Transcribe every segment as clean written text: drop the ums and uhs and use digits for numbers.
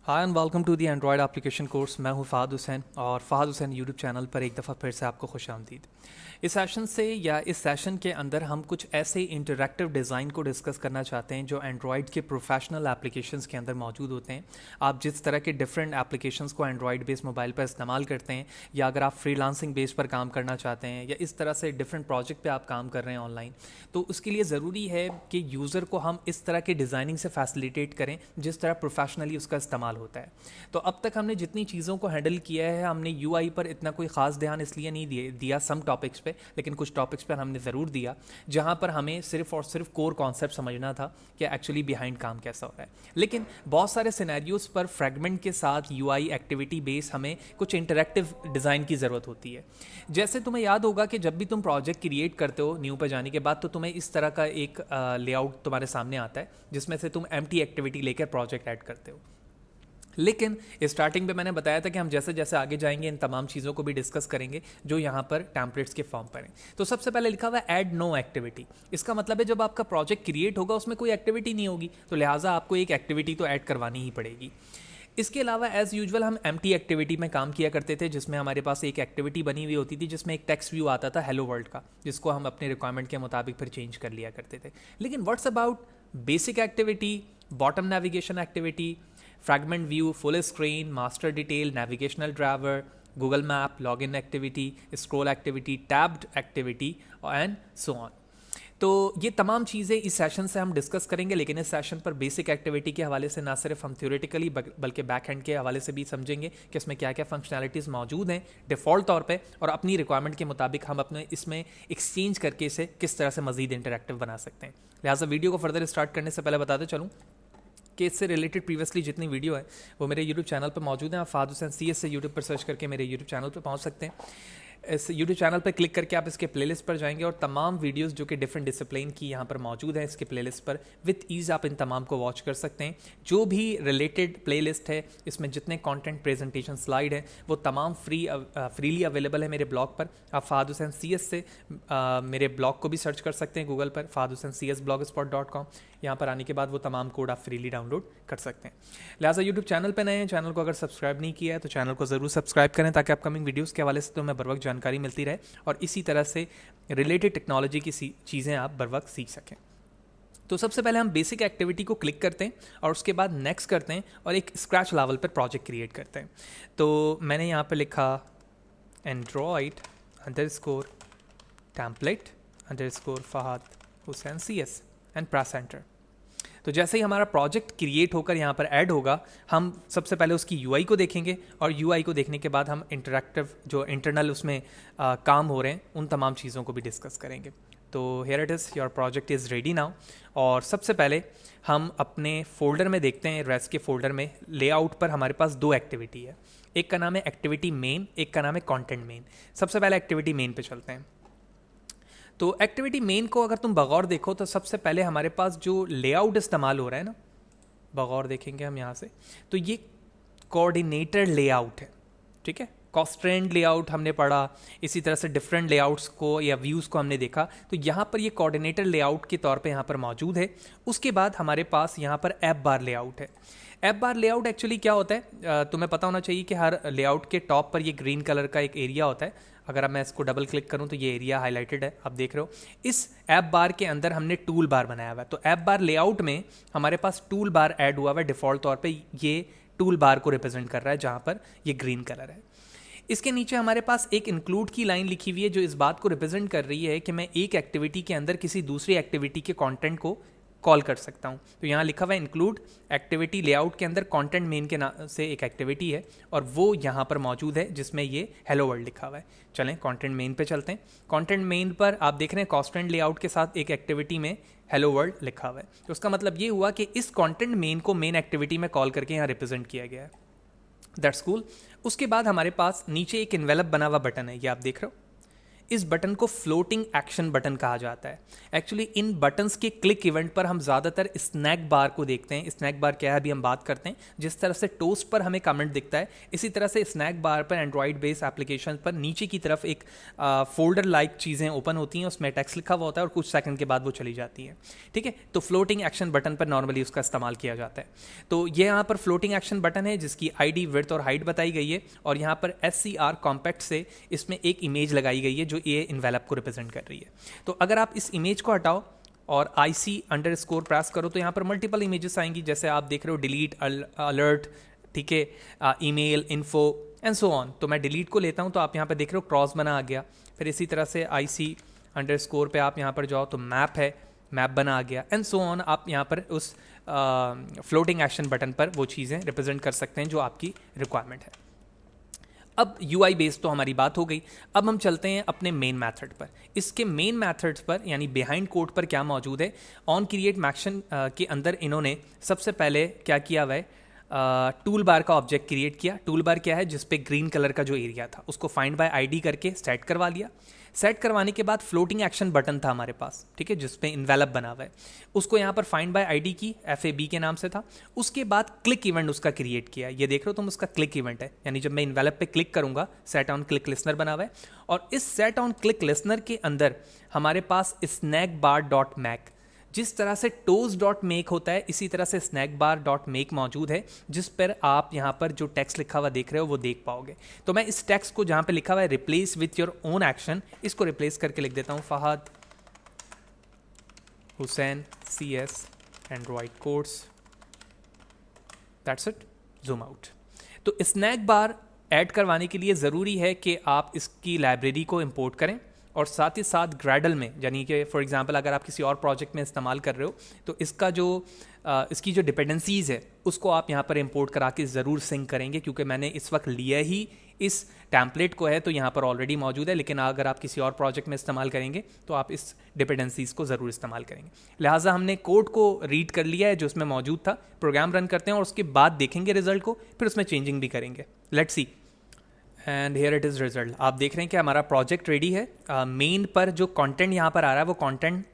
Hi and welcome to the Android application course. मैं हूं फ़हाद हुसैन और फ़हाद हुसैन यूट्यूब चैनल पर एक दफ़ा फिर से आपको खुशामदीद। इस सेशन से या इस सेशन के अंदर हम कुछ ऐसे इंटरैक्टिव डिज़ाइन को डिस्कस करना चाहते हैं जो एंड्रॉयड के प्रोफेशनल एप्लीकेशंस के अंदर मौजूद होते हैं। आप जिस तरह के डिफरेंट एप्लीकेशंस को एंड्रॉयड बेस्ड मोबाइल पर इस्तेमाल करते हैं, या अगर आप फ्रीलांसिंग बेस पर काम करना चाहते हैं या इस तरह से डिफरेंट प्रोजेक्ट पे आप काम कर रहे हैं ऑनलाइन, तो उसके लिए ज़रूरी है कि यूज़र को हम इस तरह के डिज़ाइनिंग से फैसिलिटेट करें जिस तरह प्रोफेशनली उसका इस्तेमाल होता है। तो अब तक हमने जितनी चीज़ों को हैंडल किया है, हमने यूआई पर इतना कोई ख़ास ध्यान इसलिए नहीं दिया सम टॉपिक्स पे, लेकिन कुछ टॉपिक्स पर हमने ज़रूर दिया जहाँ पर हमें सिर्फ और सिर्फ कोर कॉन्सेप्ट समझना था कि एक्चुअली बिहाइंड काम कैसा हो रहा है। लेकिन बहुत सारे सिनेरियोज़ पर फ्रेगमेंट के साथ यूआई एक्टिविटी बेस हमें कुछ इंटरैक्टिव डिज़ाइन की ज़रूरत होती है। जैसे तुम्हें याद होगा कि जब भी तुम प्रोजेक्ट क्रिएट करते हो न्यू पर जाने के बाद, तो तुम्हें इस तरह का एक लेआउट तुम्हारे सामने आता है जिसमें से तुम एम्प्टी एक्टिविटी लेकर प्रोजेक्ट ऐड करते हो। लेकिन स्टार्टिंग पे मैंने बताया था कि हम जैसे जैसे आगे जाएंगे इन तमाम चीज़ों को भी डिस्कस करेंगे जो यहाँ पर टेम्पलेट्स के फॉर्म पर हैं। तो सबसे पहले लिखा हुआ है ऐड नो एक्टिविटी। इसका मतलब है जब आपका प्रोजेक्ट क्रिएट होगा उसमें कोई एक्टिविटी नहीं होगी, तो लिहाजा आपको एक एक्टिविटी तो ऐड करवानी ही पड़ेगी। इसके अलावा एज़ यूजुअल हम एम्प्टी एक्टिविटी में काम किया करते थे, जिसमें हमारे पास एक एक्टिविटी बनी हुई होती थी जिसमें एक टेक्स्ट व्यू आता था हेलो वर्ल्ड का, जिसको हम अपने रिक्वायरमेंट के मुताबिक फिर चेंज कर लिया करते थे। लेकिन what's about basic activity, bottom navigation activity, fragment view, full screen, master detail, navigational driver, Google map, login activity, scroll activity, tabbed activity and so on. तो ये तमाम चीज़ें इस सेशन से हम डिस्कस करेंगे, लेकिन इस सेशन पर बेसिक एक्टिविटी के हवाले से ना सिर्फ हम थ्योरेटिकली बल्कि बैक हैंड के हवाले से भी समझेंगे कि इसमें क्या क्या फंक्शनैलिटीज़ मौजूद हैं डिफ़ॉल्ट तौर पे, और अपनी रिक्वायरमेंट के मुताबिक हम अपने इसमें एक्सचेंज करके इसे किस तरह से मज़ीद इंटरैक्टिव बना सकते हैं। लिहाजा वीडियो को फर्दर स्टार्ट करने से पहले बताते चलूँ कि इससे रिलेटेड प्रीवियसली जितनी वीडियो है वो मेरे यूट्यूब चैनल पर मौजूद हैं। आप फ़हाद हुसैन CS से यूट्यूब पर सर्च करके मेरे यूट्यूब चैनल पर पहुंच सकते हैं। इस यूट्यूब चैनल पर क्लिक करके आप इसके प्लेलिस्ट पर जाएंगे और तमाम वीडियोस जो कि डिफरेंट डिसिप्लिन की यहाँ पर मौजूद हैं इसके प्लेलिस्ट पर विद ईज़ आप इन तमाम को वॉच कर सकते हैं। जो भी रिलेटेड प्लेलिस्ट है, इसमें जितने कंटेंट, प्रेजेंटेशन, स्लाइड हैं, वो तमाम फ्रीली अवेलेबल है मेरे ब्लॉग पर। आप फ़हाद हुसैन CS से मेरे ब्लॉग को भी सर्च कर सकते हैं गूगल पर, fahadhusaincs.blogspot.com। यहाँ पर आने के बाद वो तमाम कोड आप फ्रीली डाउनलोड कर सकते हैं। लिहाजा यूट्यूब चैनल पर नए हैं, चैनल को अगर सब्सक्राइब नहीं किया है तो चैनल को ज़रूर सब्सक्राइब करें ताकि अपकमिंग वीडियोज़ के हवाले से तुम्हें बर वक्त जानकारी मिलती रहे और इसी तरह से रिलेटेड टेक्नोलॉजी की चीज़ें आप बर वक्त सीख सकें। तो सबसे पहले हम बेसिक एक्टिविटी को क्लिक करते हैं और उसके बाद नेक्स्ट करते हैं और एक स्क्रैच लेवल पर प्रोजेक्ट क्रिएट करते हैं। तो मैंने यहाँ पर लिखा Android underscore template underscore Fahad Hussain CS and press enter. तो जैसे ही हमारा प्रोजेक्ट क्रिएट होकर यहाँ पर ऐड होगा, हम सबसे पहले उसकी यूआई को देखेंगे और यूआई को देखने के बाद हम इंटरैक्टिव जो इंटरनल उसमें काम हो रहे हैं उन तमाम चीज़ों को भी डिस्कस करेंगे। तो here it is, your project is ready now. और सबसे पहले हम अपने फोल्डर में देखते हैं, रेस्ट के फोल्डर में लेआउट पर हमारे पास दो एक्टिविटी है। एक का नाम है एक्टिविटी मेन, एक का नाम है कॉन्टेंट मेन। सबसे पहले एक्टिविटी मेन पे चलते हैं। तो एक्टिविटी मेन को अगर तुम बगौर देखो तो सबसे पहले हमारे पास जो लेआउट इस्तेमाल हो रहा है ना, बगौर देखेंगे हम यहाँ से, तो ये कोऑर्डिनेटर लेआउट है। ठीक है, कॉन्स्ट्रेंट लेआउट हमने पढ़ा, इसी तरह से डिफरेंट लेआउट्स को या व्यूज़ को हमने देखा। तो यहाँ पर ये कोऑर्डिनेटर लेआउट के तौर पे यहाँ पर मौजूद है। उसके बाद हमारे पास यहाँ पर ऐप बार लेआउट है। ऐप बार लेआउट एक्चुअली क्या होता है, तुम्हें पता होना चाहिए कि हर लेआउट के टॉप पर ये ग्रीन कलर का एक एरिया होता है। अगर अब मैं इसको डबल क्लिक करूं तो ये एरिया हाईलाइटेड है, आप देख रहे हो। इस ऐप बार के अंदर हमने टूल बार बनाया हुआ है। तो ऐप बार लेआउट में हमारे पास टूल बार ऐड हुआ हुआ है। डिफ़ॉल्ट तौर पे ये टूल बार को रिप्रेजेंट कर रहा है जहां पर ये ग्रीन कलर है। इसके नीचे हमारे पास एक इंक्लूड की लाइन लिखी हुई है जो इस बात को रिप्रेजेंट कर रही है कि मैं एक एक्टिविटी के अंदर किसी दूसरी एक्टिविटी के कंटेंट को कॉल कर सकता हूँ। तो यहाँ लिखा हुआ है इंक्लूड एक्टिविटी लेआउट के अंदर कंटेंट मेन के नाम से एक एक्टिविटी है और वो यहाँ पर मौजूद है जिसमें ये हेलो वर्ल्ड लिखा हुआ है। चलें कंटेंट मेन पे चलते हैं। कंटेंट मेन पर आप देख रहे हैं कॉन्स्टेंट लेआउट के साथ एक एक्टिविटी में हेलो वर्ल्ड लिखा हुआ है। तो उसका मतलब ये हुआ कि इस कंटेंट मेन को मेन एक्टिविटी में कॉल करके यहाँ रिप्रेजेंट किया गया है। That's cool. उसके बाद हमारे पास नीचे एक इन्वेलप बना हुआ बटन है, ये आप देख रहे हो। इस बटन को फ्लोटिंग एक्शन बटन कहा जाता है। एक्चुअली इन बटन्स के क्लिक इवेंट पर हम ज़्यादातर स्नैक बार को देखते हैं। स्नैक बार क्या है अभी हम बात करते हैं। जिस तरह से टोस्ट पर हमें कमेंट दिखता है, इसी तरह से स्नैक बार पर एंड्रॉइड बेस्ड एप्लीकेशन पर नीचे की तरफ एक फोल्डर लाइक चीज़ें ओपन होती हैं, उसमें टेक्स्ट लिखा हुआ होता है और कुछ सेकंड के बाद वो चली जाती है। ठीक है, तो फ्लोटिंग एक्शन बटन पर नॉर्मली उसका इस्तेमाल किया जाता है। तो ये यहाँ पर फ्लोटिंग एक्शन बटन है जिसकी ID, विड्थ और हाइट बताई गई है, और यहाँ पर SCR कॉम्पैक्ट से इसमें एक इमेज लगाई गई है जो ये इन्वेलप को रिप्रेजेंट कर रही है। तो अगर आप इस इमेज को हटाओ और IC_, प्रेस करो तो यहाँ पर मल्टीपल इमेजेस आएंगी, जैसे आप देख रहे हो डिलीट, अलर्ट, ठीक है, email, info and so on. तो मैं डिलीट को लेता हूँ तो आप यहाँ पर देख रहे हो क्रॉस बना आ गया। फिर इसी तरह से IC_ पे आप यहाँ पर जाओ तो मैप है, मैप बना आ गया एंड सो ऑन। आप यहाँ पर उस फ्लोटिंग एक्शन बटन पर वो चीज़ें रिप्रेजेंट कर सकते हैं जो आपकी रिक्वायरमेंट है। अब UI बेस्ड तो हमारी बात हो गई। अब हम चलते हैं अपने मेन मेथड पर। इसके मेन मेथड्स पर यानी बिहाइंड कोड पर क्या मौजूद है। ऑन क्रिएट मैक्शन के अंदर इन्होंने सबसे पहले क्या किया हुआ है, टूल बार का ऑब्जेक्ट क्रिएट किया। टूल बार क्या है, जिस पे ग्रीन कलर का जो एरिया था उसको फाइंड बाय ID करके सेट करवा लिया। सेट करवाने के बाद फ्लोटिंग एक्शन बटन था हमारे पास, ठीक है, जिस पे इन्वेलप बना हुआ है, उसको यहाँ पर फाइंड बाय ID की, FAB के नाम से था। उसके बाद क्लिक इवेंट उसका क्रिएट किया। ये देख रहे हो तुम, उसका क्लिक इवेंट है, यानी जब मैं इन्वेलप पे क्लिक करूंगा सेट ऑन क्लिक लिसनर बना हुआ है, और इस सेट ऑन क्लिक लिसनर के अंदर हमारे पास स्नैक बार डॉट मैक, जिस तरह से toast.make होता है इसी तरह से snackbar.make मौजूद है, जिस पर आप यहाँ पर जो टेक्स्ट लिखा हुआ देख रहे हो वो देख पाओगे। तो मैं इस टेक्स्ट को जहाँ पे लिखा हुआ है replace with your own action, इसको रिप्लेस करके लिख देता हूँ Fahad Hussain CS Android course, that's it, zoom out. तो स्नैक बार ऐड करवाने के लिए ज़रूरी है कि आप इसकी लाइब्रेरी को इंपोर्ट करें, और साथ ही साथ ग्रैडल में, यानी कि फॉर एग्जांपल अगर आप किसी और प्रोजेक्ट में इस्तेमाल कर रहे हो तो इसका जो इसकी जो डिपेंडेंसीज़ है उसको आप यहाँ पर इंपोर्ट करा के ज़रूर सिंक करेंगे, क्योंकि मैंने इस वक्त लिया ही इस टैम्पलेट को है तो यहाँ पर ऑलरेडी मौजूद है, लेकिन अगर आप किसी और प्रोजेक्ट में इस्तेमाल करेंगे तो आप इस डिपेंडेंसीज़ को ज़रूर इस्तेमाल करेंगे। लिहाजा हमने कोड को रीड कर लिया है जो उसमें मौजूद था, प्रोग्राम रन करते हैं और उसके बाद देखेंगे रिजल्ट को, फिर उसमें चेंजिंग भी करेंगे। Let's see, and here it is result. आप देख रहे हैं कि हमारा प्रोजेक्ट रेडी है। मेन पर जो कंटेंट यहाँ पर आ रहा है वो कंटेंट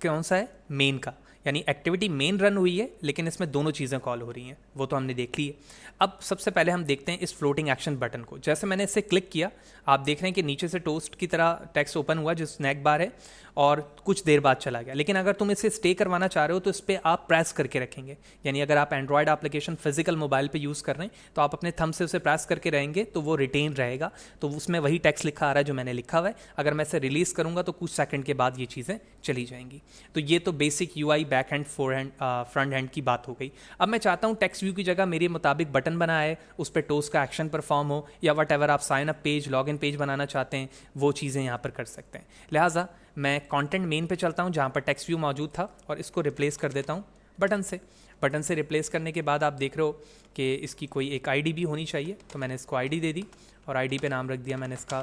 कौन सा है, मेन का, यानी एक्टिविटी मेन रन हुई है लेकिन इसमें दोनों चीज़ें कॉल हो रही हैं, वो तो हमने देख ली है। अब सबसे पहले हम देखते हैं इस फ्लोटिंग एक्शन बटन को। जैसे मैंने इससे क्लिक किया, आप देख रहे हैं कि नीचे से टोस्ट की तरह टेक्स्ट ओपन हुआ जो स्नैक बार है, और कुछ देर बाद चला गया। लेकिन अगर तुम इसे स्टे करवाना चाह रहे हो तो इस पर आप प्रेस करके रखेंगे, यानी अगर आप एंड्रॉयड एप्लीकेशन फिजिकल मोबाइल पे यूज़ कर रहे हैं तो आप अपने थंब से उसे प्रेस करके रहेंगे तो वो रिटेन रहेगा, तो उसमें वही टेक्स्ट लिखा आ रहा है जो मैंने लिखा हुआ है। अगर मैं इसे रिलीज़ करूँगा तो कुछ सेकंड के बाद ये चीज़ें चली जाएंगी। तो ये तो basic UI back hand front hand की बात हो गई। अब मैं चाहता हूँ टेक्स्ट व्यू की जगह मेरे मुताबिक बटन बना है, उस पर टोस्ट का एक्शन परफॉर्म हो, या वट एवर आप sign up page, log in page बनाना चाहते हैं वो चीज़ें यहाँ पर कर सकते हैं। लिहाजा मैं कंटेंट मेन पे चलता हूँ जहाँ पर टेक्स्ट व्यू मौजूद था और इसको रिप्लेस कर देता हूँ बटन से। बटन से रिप्लेस करने के बाद आप देख रहे हो कि इसकी कोई एक ID भी होनी चाहिए, तो मैंने इसको ID दे दी और ID पे नाम रख दिया मैंने इसका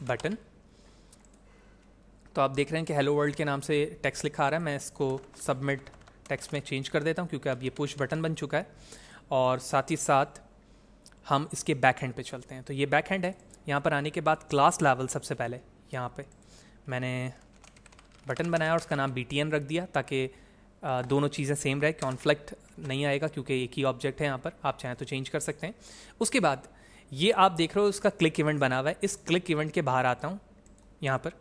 बटन। तो आप देख रहे हैं कि हेलो वर्ल्ड के नाम से टेक्स्ट लिखा आ रहा है। मैं इसको सबमिट टेक्स्ट में चेंज कर देता हूँ क्योंकि अब ये पुश बटन बन चुका है। और साथ ही साथ हम इसके बैक हैंड पे चलते हैं। तो ये बैक हैंड है। यहाँ पर आने के बाद क्लास लेवल सबसे पहले यहाँ पे मैंने बटन बनाया और उसका नाम BTN रख दिया ताकि दोनों चीज़ें सेम रहे, कॉन्फ्लिक्ट नहीं आएगा क्योंकि एक ही ऑब्जेक्ट है यहाँ पर, आप चाहें तो चेंज कर सकते हैं। उसके बाद ये आप देख रहे हो उसका क्लिक इवेंट बना हुआ है। इस क्लिक इवेंट के बाहर आता हूँ यहाँ पर,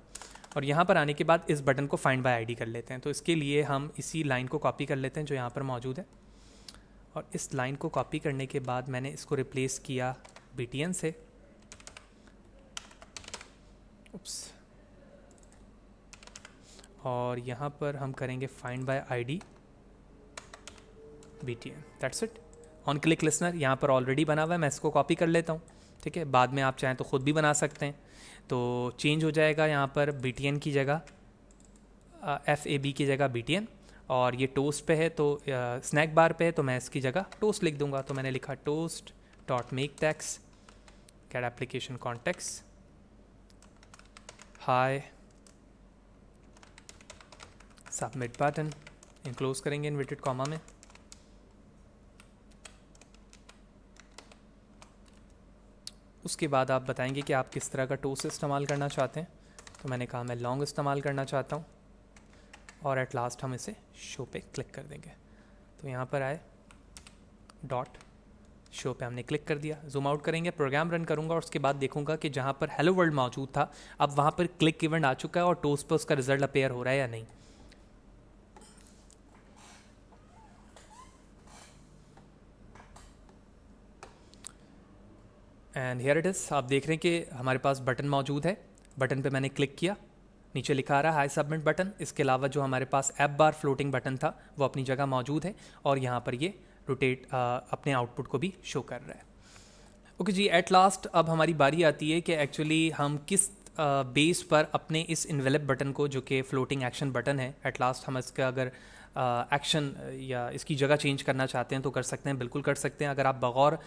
और यहाँ पर आने के बाद इस बटन को फाइंड बाय ID कर लेते हैं। तो इसके लिए हम इसी लाइन को कॉपी कर लेते हैं जो यहाँ पर मौजूद है, और इस लाइन को कॉपी करने के बाद मैंने इसको रिप्लेस किया BTN से। उप्स, और यहाँ पर हम करेंगे find by ID BTN, that's it. On click listener यहाँ पर ऑलरेडी बना हुआ है, मैं इसको कॉपी कर लेता हूँ, ठीक है। बाद में आप चाहें तो ख़ुद भी बना सकते हैं। तो चेंज हो जाएगा यहाँ पर BTN की जगह FAB की जगह BTN, और ये टोस्ट पे है तो स्नैक बार पे है तो मैं इसकी जगह टोस्ट लिख दूंगा। तो मैंने लिखा toast dot make text cat application context hi submit button, enclose करेंगे इन्वर्टेड कॉमा में। उसके बाद आप बताएंगे कि आप किस तरह का टोस्ट इस्तेमाल करना चाहते हैं। तो मैंने कहा मैं लॉन्ग इस्तेमाल करना चाहता हूँ और एट लास्ट हम इसे शो पे क्लिक कर देंगे। तो यहाँ पर आए, डॉट शो पे हमने क्लिक कर दिया। जूम आउट करेंगे, प्रोग्राम रन करूँगा और उसके बाद देखूंगा कि जहाँ पर हेलो वर्ल्ड मौजूद था अब वहाँ पर क्लिक इवेंट आ चुका है और टोस्ट पर उसका रिजल्ट अपेयर हो रहा है या नहीं। एंड हियर इट इज़, आप देख रहे हैं कि हमारे पास बटन मौजूद है। बटन पे मैंने क्लिक किया, नीचे लिखा आ रहा है हाई सबमिट बटन। इसके अलावा जो हमारे पास ऐप बार फ्लोटिंग बटन था वो अपनी जगह मौजूद है और यहाँ पर ये रोटेट अपने आउटपुट को भी शो कर रहा है। ओके जी, एट लास्ट अब हमारी बारी आती है कि एक्चुअली हम किस बेस पर अपने इस इन्वेलप बटन को, जो कि फ्लोटिंग एक्शन बटन है, एट लास्ट हम इसका अगर एक्शन या इसकी जगह चेंज करना चाहते हैं तो कर सकते हैं, बिल्कुल कर सकते हैं। अगर आप बगौर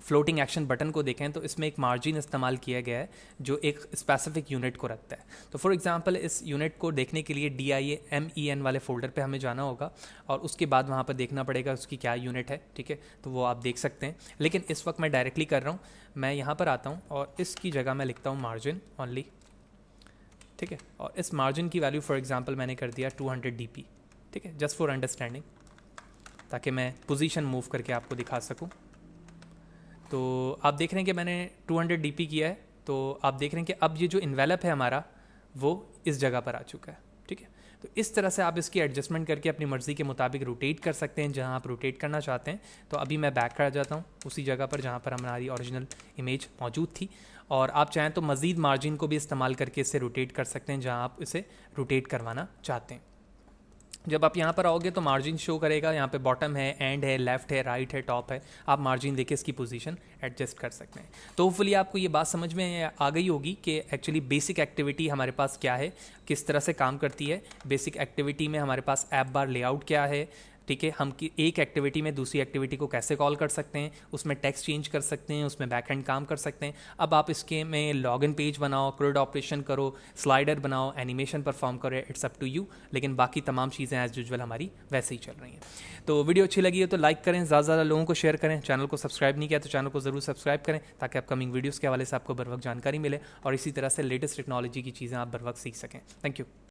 फ्लोटिंग एक्शन बटन को देखें तो इसमें एक मार्जिन इस्तेमाल किया गया है जो एक स्पेसिफिक यूनिट को रखता है। तो फॉर एग्जांपल इस यूनिट को देखने के लिए DIAMEN वाले फोल्डर पे हमें जाना होगा और उसके बाद वहाँ पर देखना पड़ेगा उसकी क्या यूनिट है, ठीक है, तो वो आप देख सकते हैं। लेकिन इस वक्त मैं डायरेक्टली कर रहा हूँ, मैं यहाँ पर आता हूँ और इसकी जगह मैं लिखता हूँ मार्जिन ओनली, ठीक है, और इस मार्जिन की वैल्यू फॉर एग्जांपल मैंने कर दिया 200 dp, ठीक है, जस्ट फॉर अंडरस्टैंडिंग, ताकि मैं पोजीशन मूव करके आपको दिखा सकूं। तो आप देख रहे हैं कि मैंने 200 dp किया है। तो आप देख रहे हैं कि अब ये जो इन्वेलप है हमारा वो इस जगह पर आ चुका है, ठीक है। तो इस तरह से आप इसकी एडजस्टमेंट करके अपनी मर्ज़ी के मुताबिक रोटेट कर सकते हैं जहां आप रोटेट करना चाहते हैं। तो अभी मैं बैक कर जाता हूं उसी जगह पर जहां पर हमारी ओरिजिनल इमेज मौजूद थी और आप चाहें तो मज़ीद मार्जिन को भी इस्तेमाल करके इसे रोटेट कर सकते हैं जहां आप इसे रोटेट करवाना चाहते हैं। जब आप यहाँ पर आओगे तो मार्जिन शो करेगा, यहाँ पे बॉटम है, एंड है, लेफ्ट है, राइट है, टॉप है, आप मार्जिन देके इसकी पोजीशन एडजस्ट कर सकते हैं। तो होपफुली आपको ये बात समझ में आ गई होगी कि एक्चुअली बेसिक एक्टिविटी हमारे पास क्या है, किस तरह से काम करती है। बेसिक एक्टिविटी में हमारे पास ऐप बार लेआउट क्या है, ठीक है, हम एक एक्टिविटी में दूसरी एक्टिविटी को कैसे कॉल कर सकते हैं, उसमें टेक्स्ट चेंज कर सकते हैं, उसमें बैकएंड काम कर सकते हैं। अब आप इसके में लॉगिन पेज बनाओ, क्रोड ऑपरेशन करो, स्लाइडर बनाओ, एनिमेशन परफॉर्म करो, इट्स अप टू यू। लेकिन बाकी तमाम चीज़ें एज यूजुअल हमारी वैसे ही चल रही हैं। तो वीडियो अच्छी लगी है तो लाइक करें, ज़्यादा से ज़्यादा लोगों को शेयर करें। चैनल को सब्सक्राइब नहीं किया तो चैनल को ज़रूर सब्सक्राइब करें ताकि अपकमिंग वीडियोज़ के हवाले से आपको बर वक्त जानकारी मिले और इसी तरह से लेटेस्ट टेक्नोलॉजी की चीज़ें आप बर वक्त सीख सकें। Thank you.